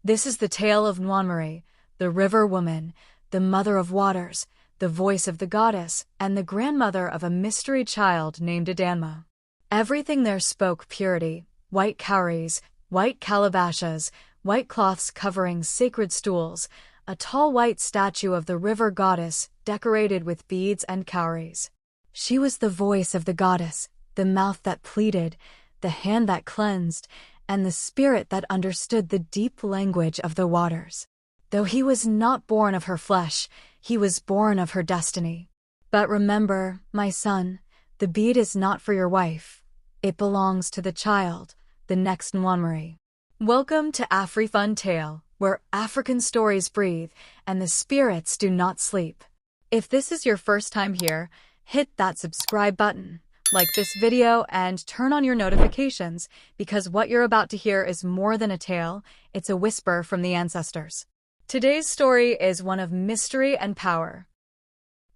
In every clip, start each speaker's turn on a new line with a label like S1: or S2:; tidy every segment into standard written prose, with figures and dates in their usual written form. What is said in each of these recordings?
S1: This is the tale of Nwanmiri, the river woman, the mother of waters, the voice of the goddess, and the grandmother of a mystery child named Adanma. Everything there spoke purity: white cowries, white calabashes, white cloths covering sacred stools, a tall white statue of the river goddess decorated with beads and cowries. She was the voice of the goddess, the mouth that pleaded, the hand that cleansed, and the spirit that understood the deep language of the waters. Though he was not born of her flesh, he was born of her destiny. But remember, my son, the bead is not for your wife. It belongs to the child, the next Nwanmiri. Welcome to Afrifun Tale, where African stories breathe and the spirits do not sleep. If this is your first time here, hit that subscribe button, like this video, and turn on your notifications, because what you're about to hear is more than a tale, it's a whisper from the ancestors. Today's story is one of mystery and power.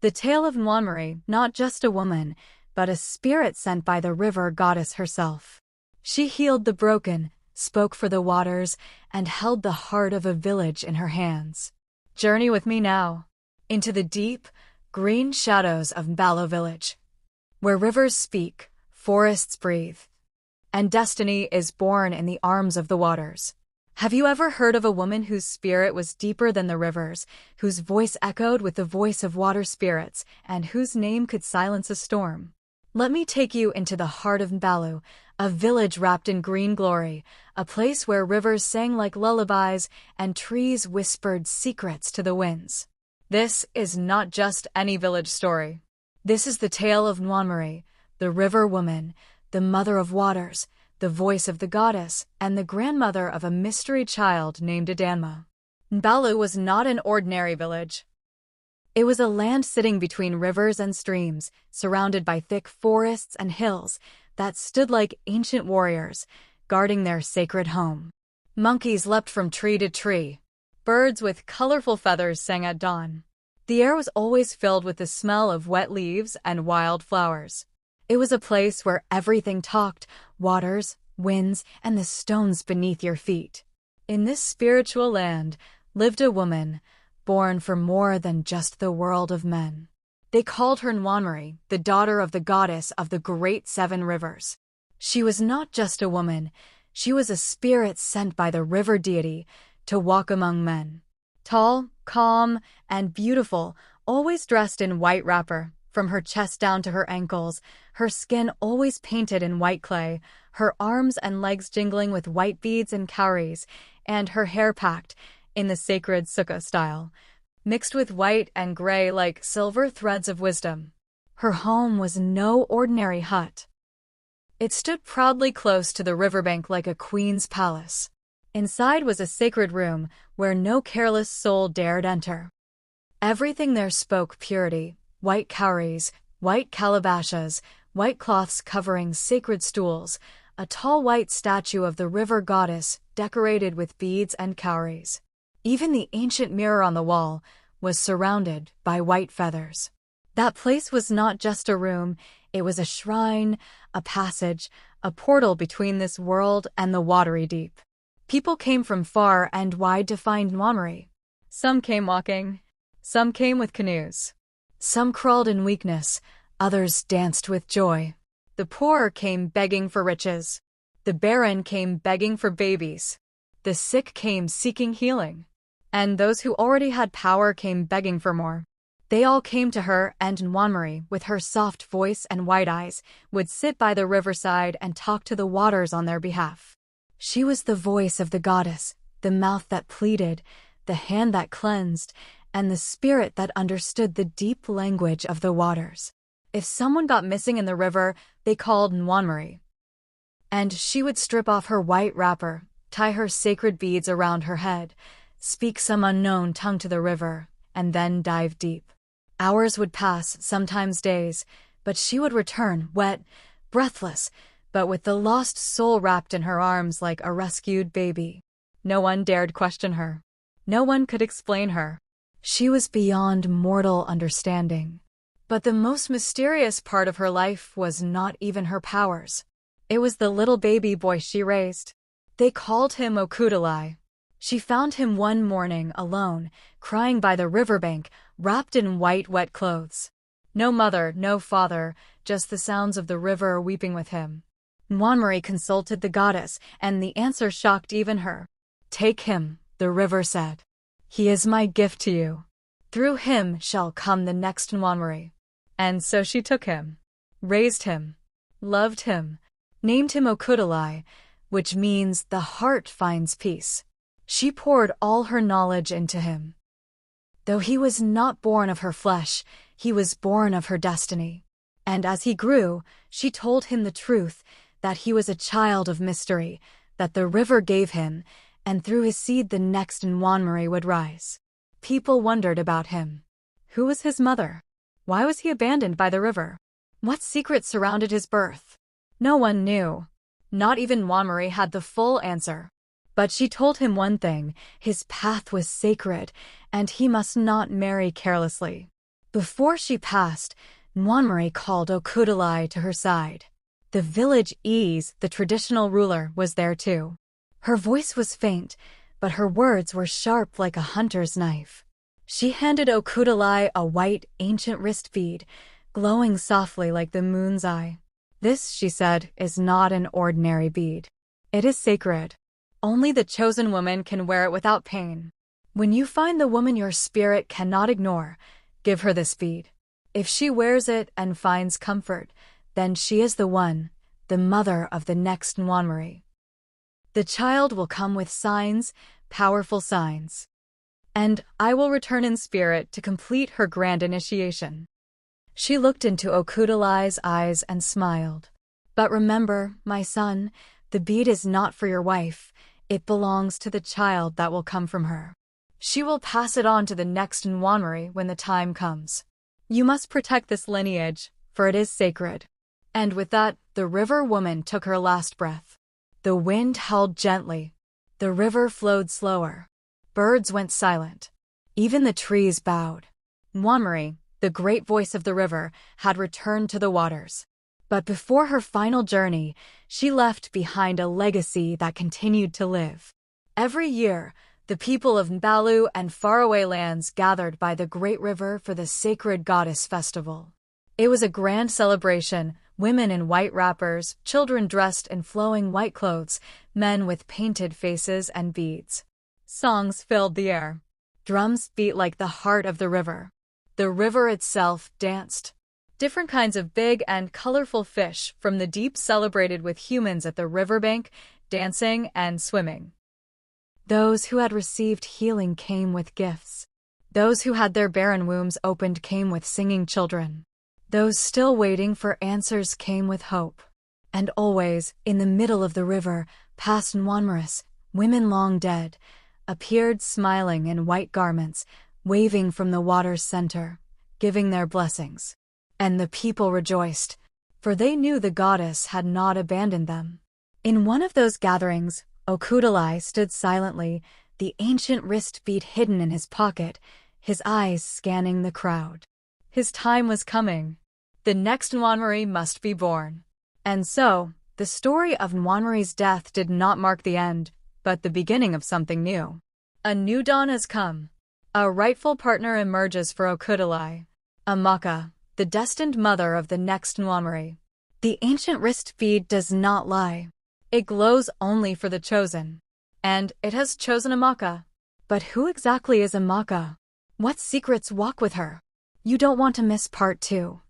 S1: The tale of Nwanmiri, not just a woman, but a spirit sent by the river goddess herself. She healed the broken, spoke for the waters, and held the heart of a village in her hands. Journey with me now into the deep, green shadows of Nbaalu village, where rivers speak, forests breathe, and destiny is born in the arms of the waters. Have you ever heard of a woman whose spirit was deeper than the rivers, whose voice echoed with the voice of water spirits, and whose name could silence a storm? Let me take you into the heart of Nbaalu, a village wrapped in green glory, a place where rivers sang like lullabies and trees whispered secrets to the winds. This is not just any village story. This is the tale of Nwanmiri, the river woman, the mother of waters, the voice of the goddess, and the grandmother of a mystery child named Adanma. Nbaalu was not an ordinary village. It was a land sitting between rivers and streams, surrounded by thick forests and hills that stood like ancient warriors, guarding their sacred home. Monkeys leapt from tree to tree. Birds with colorful feathers sang at dawn. The air was always filled with the smell of wet leaves and wild flowers. It was a place where everything talked: waters, winds, and the stones beneath your feet. In this spiritual land lived a woman, born for more than just the world of men. They called her Nwanmiri, the daughter of the goddess of the great seven rivers. She was not just a woman, she was a spirit sent by the river deity to walk among men. Tall, calm, and beautiful, always dressed in white wrapper, from her chest down to her ankles, her skin always painted in white clay, her arms and legs jingling with white beads and cowries, and her hair packed in the sacred sukkah style, mixed with white and gray like silver threads of wisdom. Her home was no ordinary hut. It stood proudly close to the riverbank like a queen's palace. Inside was a sacred room where no careless soul dared enter. Everything there spoke purity: white cowries, white calabashes, white cloths covering sacred stools, a tall white statue of the river goddess decorated with beads and cowries. Even the ancient mirror on the wall was surrounded by white feathers. That place was not just a room, it was a shrine, a passage, a portal between this world and the watery deep. People came from far and wide to find Nwanmiri. Some came walking, some came with canoes. Some crawled in weakness, others danced with joy. The poor came begging for riches. The barren came begging for babies. The sick came seeking healing. And those who already had power came begging for more. They all came to her, and Nwanmiri, with her soft voice and white eyes, would sit by the riverside and talk to the waters on their behalf. She was the voice of the goddess, the mouth that pleaded, the hand that cleansed, and the spirit that understood the deep language of the waters. If someone got missing in the river, they called Nwanmiri. And she would strip off her white wrapper, tie her sacred beads around her head, speak some unknown tongue to the river, and then dive deep. Hours would pass, sometimes days, but she would return, wet, breathless, but with the lost soul wrapped in her arms like a rescued baby. No one dared question her. No one could explain her. She was beyond mortal understanding. But the most mysterious part of her life was not even her powers. It was the little baby boy she raised. They called him Okudili. She found him one morning alone, crying by the riverbank, wrapped in white wet clothes. No mother, no father, just the sounds of the river weeping with him. Nwanmiri consulted the goddess, and the answer shocked even her. "Take him," the river said. "He is my gift to you. Through him shall come the next Nwanmiri." And so she took him, raised him, loved him, named him Okudili, which means the heart finds peace. She poured all her knowledge into him. Though he was not born of her flesh, he was born of her destiny. And as he grew, she told him the truth, that he was a child of mystery, that the river gave him, and through his seed the next Nwanmiri would rise. People wondered about him. Who was his mother? Why was he abandoned by the river? What secrets surrounded his birth? No one knew. Not even Nwanmiri had the full answer. But she told him one thing: his path was sacred, and he must not marry carelessly. Before she passed, Nwanmiri called Okudili to her side. The village ease, the traditional ruler, was there too. Her voice was faint, but her words were sharp like a hunter's knife. She handed Okudili a white, ancient wrist bead, glowing softly like the moon's eye. "This," she said, "is not an ordinary bead. It is sacred. Only the chosen woman can wear it without pain. When you find the woman your spirit cannot ignore, give her this bead. If she wears it and finds comfort, then she is the one, the mother of the next Nwanmiri. The child will come with signs, powerful signs. And I will return in spirit to complete her grand initiation." She looked into Okudili's eyes and smiled. "But remember, my son, the bead is not for your wife. It belongs to the child that will come from her. She will pass it on to the next Nwanmiri when the time comes. You must protect this lineage, for it is sacred." And with that, the river woman took her last breath. The wind howled gently. The river flowed slower. Birds went silent. Even the trees bowed. Nwanmiri, the great voice of the river, had returned to the waters. But before her final journey, she left behind a legacy that continued to live. Every year, the people of Nbaalu and faraway lands gathered by the great river for the sacred goddess festival. It was a grand celebration: women in white wrappers, children dressed in flowing white clothes, men with painted faces and beads. Songs filled the air. Drums beat like the heart of the river. The river itself danced. Different kinds of big and colorful fish from the deep celebrated with humans at the riverbank, dancing and swimming. Those who had received healing came with gifts. Those who had their barren wombs opened came with singing children. Those still waiting for answers came with hope. And always, in the middle of the river, past Nwanmiris, women long dead, appeared smiling in white garments, waving from the water's center, giving their blessings. And the people rejoiced, for they knew the goddess had not abandoned them. In one of those gatherings, Okudili stood silently, the ancient wrist bead hidden in his pocket, his eyes scanning the crowd. His time was coming. The next Nwanmiri must be born. And so, the story of Nwanmiri's death did not mark the end, but the beginning of something new. A new dawn has come. A rightful partner emerges for Okudili. Amaka, the destined mother of the next Nwanmiri. The ancient wrist bead does not lie. It glows only for the chosen. And it has chosen Amaka. But who exactly is Amaka? What secrets walk with her? You don't want to miss part 2.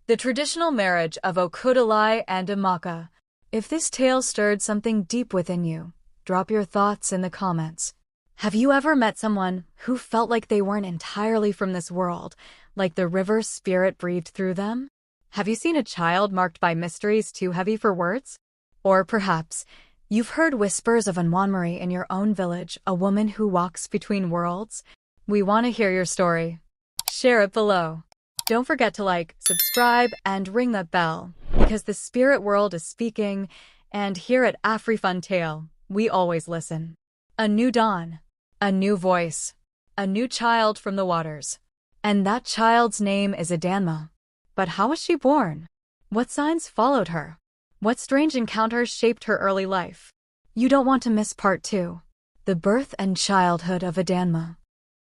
S1: The traditional marriage of Okudili and Amaka. If this tale stirred something deep within you, drop your thoughts in the comments. Have you ever met someone who felt like they weren't entirely from this world, like the river's spirit breathed through them? Have you seen a child marked by mysteries too heavy for words? Or perhaps, you've heard whispers of a Nwanmiri in your own village, a woman who walks between worlds? We want to hear your story. Share it below. Don't forget to like, subscribe, and ring that bell, because the spirit world is speaking, and here at Afrifun Tale, we always listen. A new dawn, a new voice, a new child from the waters. And that child's name is Adanma. But how was she born? What signs followed her? What strange encounters shaped her early life? You don't want to miss part 2. The birth and childhood of Adanma.